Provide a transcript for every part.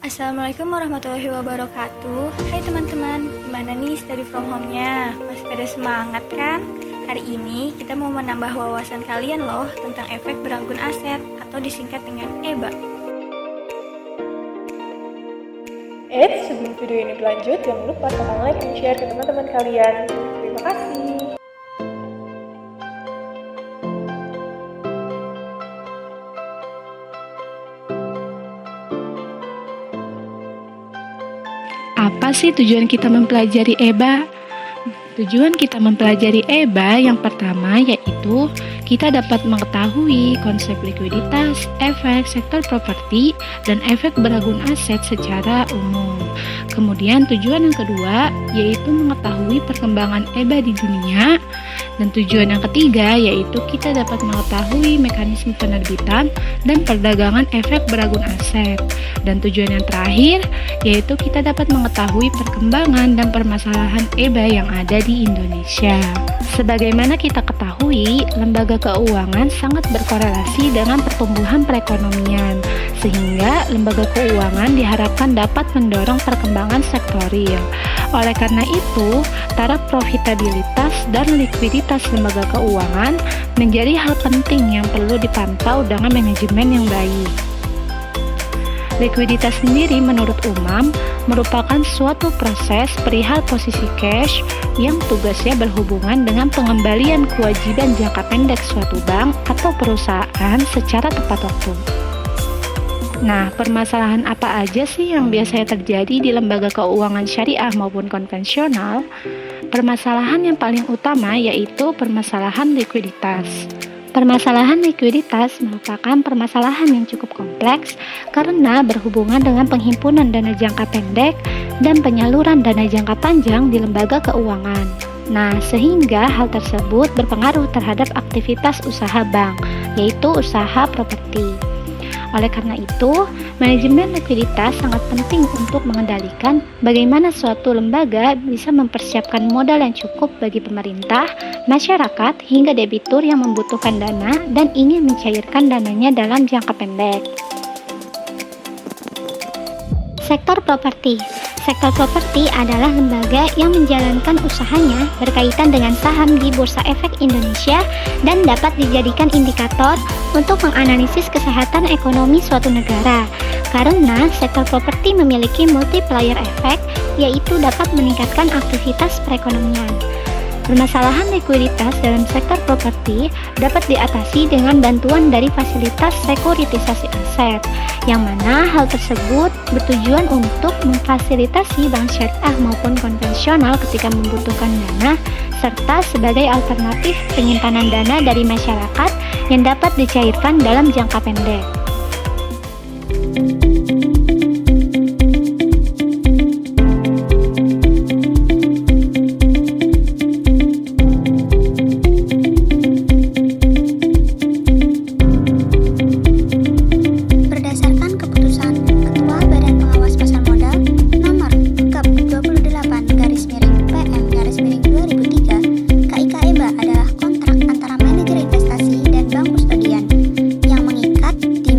Assalamualaikum warahmatullahi wabarakatuh. Hai teman-teman, gimana nih study from home-nya? Masih pada semangat kan? Hari ini kita mau menambah wawasan kalian loh tentang efek beranggun aset atau disingkat dengan EBA. Sebelum video ini berlanjut, jangan lupa tekan like dan share ke teman-teman kalian. Terima kasih. Apa sih tujuan kita mempelajari EBA? Tujuan kita mempelajari EBA yang pertama yaitu kita dapat mengetahui konsep likuiditas, efek sektor properti, dan efek beranggun aset secara umum. Kemudian tujuan yang kedua yaitu mengetahui perkembangan EBA di dunia. Dan tujuan yang ketiga yaitu kita dapat mengetahui mekanisme penerbitan dan perdagangan efek beranggun aset. Dan tujuan yang terakhir yaitu kita dapat mengetahui perkembangan dan permasalahan EBA yang ada di Indonesia. Sebagaimana kita ketahui, lembaga keuangan sangat berkorelasi dengan pertumbuhan perekonomian, sehingga lembaga keuangan diharapkan dapat mendorong perkembangan sektor real. Oleh karena itu, taraf profitabilitas dan likuiditas lembaga keuangan menjadi hal penting yang perlu dipantau dengan manajemen yang baik. Likuiditas sendiri menurut Umam merupakan suatu proses perihal posisi cash yang tugasnya berhubungan dengan pengembalian kewajiban jangka pendek suatu bank atau perusahaan secara tepat waktu. Nah, permasalahan apa aja sih yang biasanya terjadi di lembaga keuangan syariah maupun konvensional? Permasalahan yang paling utama yaitu permasalahan likuiditas. Permasalahan likuiditas merupakan permasalahan yang cukup kompleks karena berhubungan dengan penghimpunan dana jangka pendek dan penyaluran dana jangka panjang di lembaga keuangan. Nah, sehingga hal tersebut berpengaruh terhadap aktivitas usaha bank, yaitu usaha properti. Oleh karena itu, manajemen likuiditas sangat penting untuk mengendalikan bagaimana suatu lembaga bisa mempersiapkan modal yang cukup bagi pemerintah, masyarakat, hingga debitur yang membutuhkan dana dan ingin mencairkan dananya dalam jangka pendek. Sektor properti. Sektor properti adalah lembaga yang menjalankan usahanya berkaitan dengan saham di Bursa Efek Indonesia dan dapat dijadikan indikator untuk menganalisis kesehatan ekonomi suatu negara. Karena sektor properti memiliki multiplier effect, yaitu dapat meningkatkan aktivitas perekonomian. Permasalahan likuiditas dalam sektor properti dapat diatasi dengan bantuan dari fasilitas sekuritisasi aset, yang mana hal tersebut bertujuan untuk memfasilitasi bank syariah maupun konvensional ketika membutuhkan dana, serta sebagai alternatif penyimpanan dana dari masyarakat yang dapat dicairkan dalam jangka pendek. Adalah kontrak antara manajer investasi dan bank kustodian yang mengikat di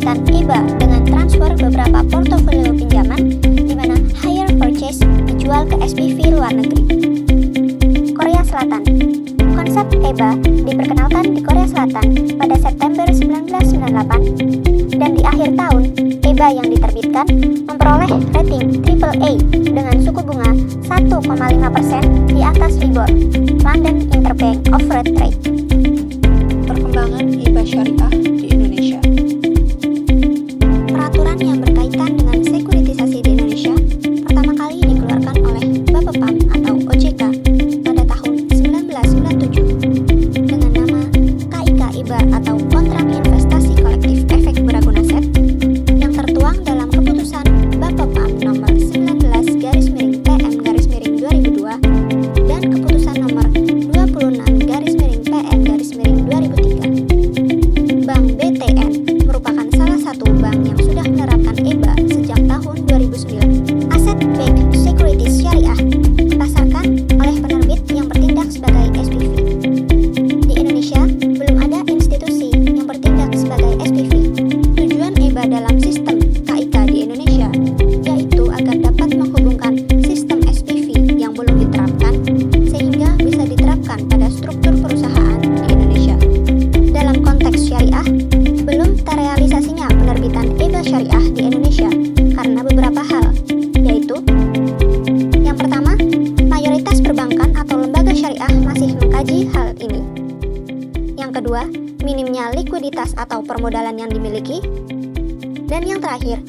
menerbitkan EBA dengan transfer beberapa portofolio pinjaman di mana hire purchase dijual ke SPV luar negeri. Korea Selatan. Konsep EBA diperkenalkan di Korea Selatan pada September 1998 dan di akhir tahun EBA yang diterbitkan memperoleh rating AAA dengan suku bunga 1,5% di atas LIBOR, London Interbank Offered Rate. Perkembangan EBA syariah di Indonesia. Peraturan yang berkaitan dengan sekuritisasi di Indonesia pertama kali dikeluarkan oleh Bapepam atau OJK pada tahun 1997 dengan nama KIK EBA atau Kontrak Investasi Kolektif Efek Beragun Aset yang tertuang dalam keputusan Bapepam nomor 19/PM/2002 dan keputusan nomor 26/PM/2003. Bank BTN merupakan salah satu bank yang sudah menerapkan EBA sejak tahun 2009. Asset-Backed Securities Syariah dipasarkan oleh penerbit yang bertindak sebagai SPV. Di Indonesia, belum ada institusi yang bertindak sebagai SPV. Tujuan EBA dalam sistem KIK di Indonesia yaitu agar dapat menghubungkan sistem SPV yang belum diterapkan sehingga bisa diterapkan pada struktur perusahaan di Indonesia. Dalam konteks syariah, belum terrealisasinya penerbitan EBA syariah di Indonesia karena beberapa hal, yaitu yang pertama, mayoritas perbankan atau lembaga syariah masih mengkaji hal ini. Yang kedua, minimnya likuiditas atau permodalan yang dimiliki. Dan yang terakhir,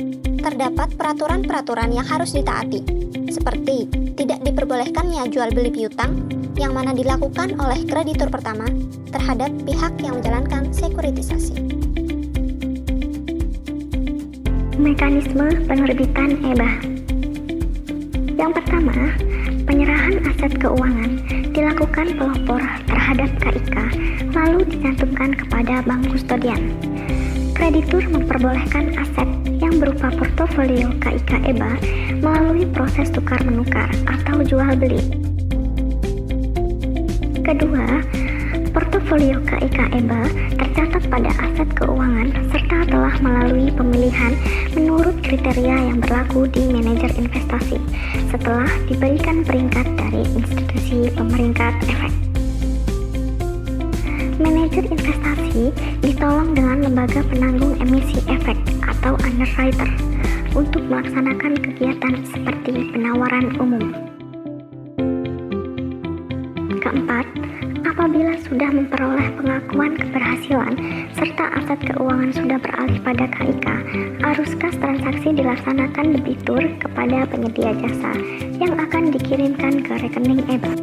terdapat peraturan-peraturan yang harus ditaati, seperti tidak diperbolehkannya jual beli piutang yang mana dilakukan oleh kreditur pertama terhadap pihak yang menjalankan sekuritisasi. Mekanisme penerbitan EBA. Yang pertama, penyerahan aset keuangan dilakukan pelopor terhadap KIK lalu dicantumkan kepada bank kustodian. Kreditur memperbolehkan aset yang berupa portofolio KIK EBA melalui proses tukar-menukar atau jual beli. Kedua, portofolio KIK EBA tercatat pada aset keuangan serta telah melalui pemilihan menurut kriteria yang berlaku di manajer investasi setelah diberikan peringkat dari institusi pemeringkat efek. Manajer investasi ditolong dengan lembaga penanggung emisi efek atau underwriter untuk melaksanakan kegiatan seperti penawaran umum. Keempat, apabila sudah memperoleh pengakuan keberhasilan serta aset keuangan sudah beralih pada KIK, arus kas transaksi dilaksanakan debitur kepada penyedia jasa yang akan dikirimkan ke rekening EBA.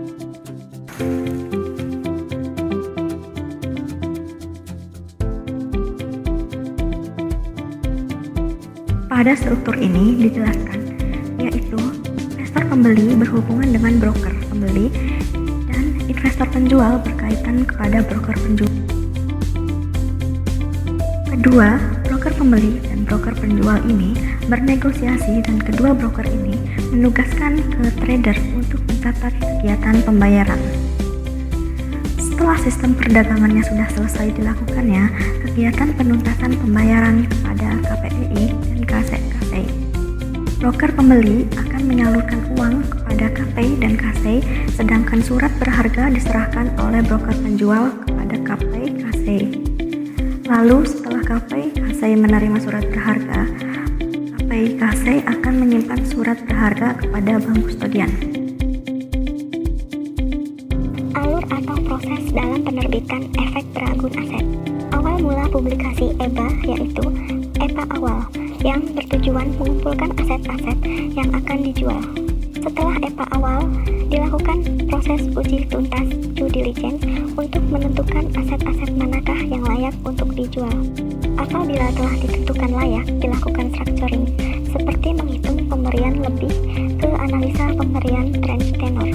Pada struktur ini dijelaskan, yaitu investor pembeli berhubungan dengan broker pembeli dan investor penjual berkaitan kepada broker penjual. Kedua, broker pembeli dan broker penjual ini bernegosiasi dan kedua broker ini menugaskan ke trader untuk mencatat kegiatan pembayaran. Setelah sistem perdagangannya sudah selesai dilakukannya, kegiatan penuntasan pembayaran kepada KPEI dan KSI. Broker pembeli akan menyalurkan uang kepada KPI dan KSI, sedangkan surat berharga diserahkan oleh broker penjual kepada KPI KSI. Lalu setelah KPI KSI menerima surat berharga, KPI KSI akan menyimpan surat berharga kepada bank kustodian. Alur atau proses dalam penerbitan efek beragun aset. Awal mula publikasi EBA yaitu EPA awal yang bertujuan mengumpulkan aset-aset yang akan dijual. Setelah EPA awal, dilakukan proses uji tuntas due diligence untuk menentukan aset-aset manakah yang layak untuk dijual. Apabila telah ditentukan layak, dilakukan structuring, seperti menghitung pemberian lebih ke analisa pemberian tranche tenor.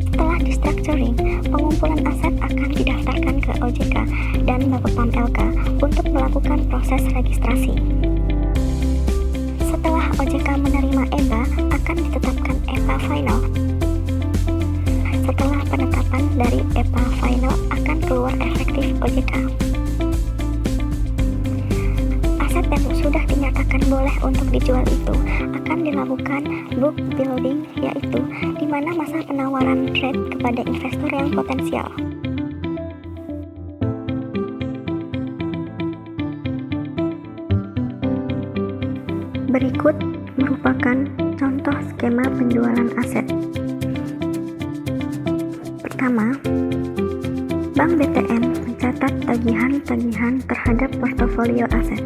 Setelah di-structuring, pengumpulan aset akan didaftarkan ke OJK dan Bapepam LK untuk melakukan proses registrasi. Setelah OJK menerima EBA, akan ditetapkan EPA final. Setelah penetapan dari EPA final akan keluar efektif OJK. Aset boleh untuk dijual itu akan dilakukan book building, yaitu di mana masa penawaran trade kepada investor yang potensial. Berikut merupakan contoh skema penjualan aset. Pertama, Bank BTN mencatat tagihan-tagihan terhadap portofolio aset.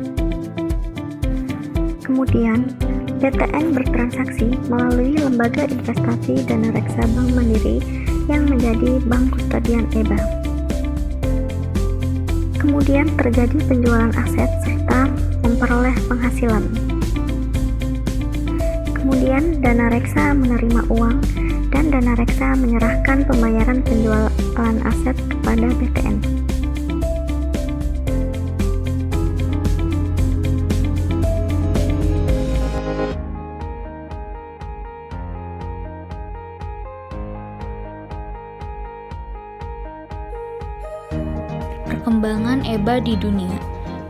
Kemudian, BTN bertransaksi melalui lembaga investasi Dana Reksa Bank Mandiri yang menjadi bank kustodian EBA. Kemudian terjadi penjualan aset serta memperoleh penghasilan. Kemudian Dana Reksa menerima uang dan Dana Reksa menyerahkan pembayaran penjualan aset kepada BTN. Perkembangan EBA di dunia.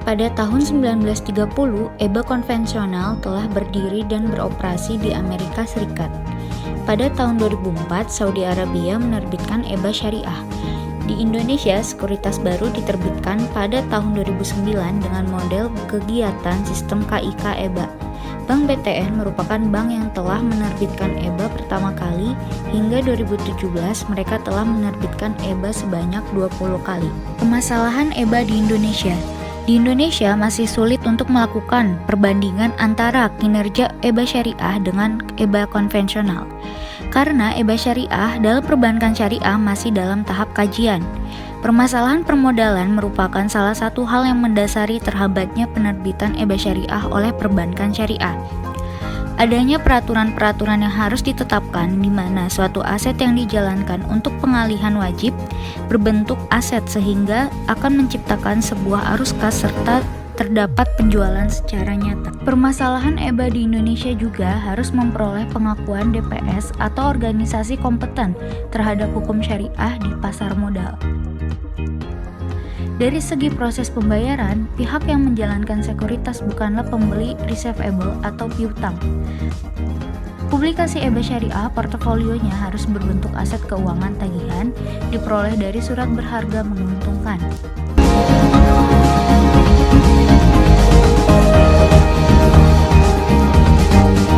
Pada tahun 1930, EBA konvensional telah berdiri dan beroperasi di Amerika Serikat. Pada tahun 2004, Saudi Arabia menerbitkan EBA Syariah. Di Indonesia, sekuritas baru diterbitkan pada tahun 2009 dengan model kegiatan sistem KIK EBA. Bank BTN merupakan bank yang telah menerbitkan EBA pertama kali. Hingga 2017, mereka telah menerbitkan EBA sebanyak 20 kali. Permasalahan EBA di Indonesia. Di Indonesia masih sulit untuk melakukan perbandingan antara kinerja EBA syariah dengan EBA konvensional. Karena EBA syariah dalam perbankan syariah masih dalam tahap kajian. Permasalahan permodalan merupakan salah satu hal yang mendasari terhambatnya penerbitan EBA syariah oleh perbankan syariah. Adanya peraturan-peraturan yang harus ditetapkan di mana suatu aset yang dijalankan untuk pengalihan wajib berbentuk aset sehingga akan menciptakan sebuah arus kas serta terdapat penjualan secara nyata. Permasalahan EBA di Indonesia juga harus memperoleh pengakuan DPS atau organisasi kompeten terhadap hukum syariah di pasar modal. Dari segi proses pembayaran, pihak yang menjalankan sekuritas bukanlah pembeli receivable atau piutang. Publikasi EBA syariah portofolionya harus berbentuk aset keuangan tagihan diperoleh dari surat berharga menguntungkan.